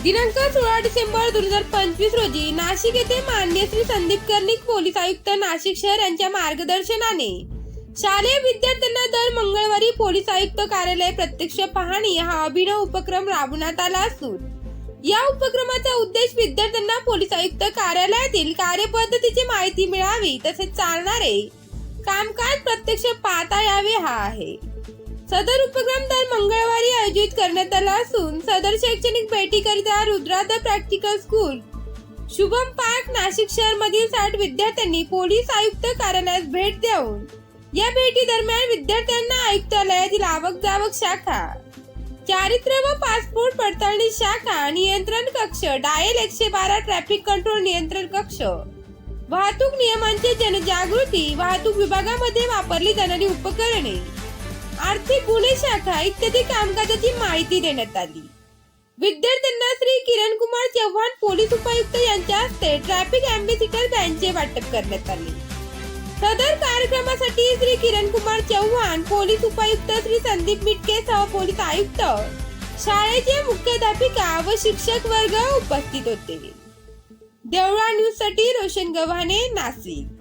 दिनांक 16 डिसेंबर 2025 रोजी नाशिक येथे माननीय श्री संदीप कर्णिक पोलीस आयुक्त नाशिक शहर यांच्या मार्गदर्शनाने शालेय विद्यार्थ्यांना दर मंगळवारी पोलीस आयुक्त कार्यालय प्रत्यक्ष पाहणी हा अभिनव उपक्रम राबवण्यात आला असून या उपक्रमाचा उद्देश विद्यार्थ्यांना पोलीस आयुक्त कार्यालयातील कार्यपद्धतीची माहिती मिळावी तसेच चालणारे कामकाज प्रत्यक्ष पाहता यावे हा आहे। सदर उपक्रम दर मंगळवारी आयोजित करण्यात आला असून सदर शैक्षणिक भेटीकरिता Rudra the practical school Shubham park Nashik शहर मधील 60 विद्यार्थ्यांनी पोलीस आयुक्त कार्यालयास भेट देऊन या भेटी दरम्यान विद्यार्थ्यांना आयुक्तालयातील आवक जावक शाखा, चारित्र्य व पासपोर्ट पडताळणी शाखा, नियंत्रण कक्ष, डायल 112 ट्रॅफिक कंट्रोल नियंत्रण कक्ष, वाहतूक नियमांची जनजागृती, वाहतूक विभागामध्ये वापरली जाणारी उपकरणे, आर्थिक गुन्हे शाखा इत्यादी कामकाजाची माहिती देण्यात आली। विद्यार्थ्यांना श्री किरण कुमार चव्हाण पोलीस उपायुक्त यांच्या हस्ते ट्रॅफिक अँबॅसिडर बॅचचे वाटप करण्यात आले। सदर कार्यक्रमासाठी श्री किरण कुमार चव्हाण पोलीस उपायुक्त, श्री संदीप मिटके सह पोलीस आयुक्त, शाळेचे मुख्याध्यापिका व शिक्षक वर्ग उपस्थित होते। देवळा न्यूज साठी रोशन गव्हाणे, नाशिक।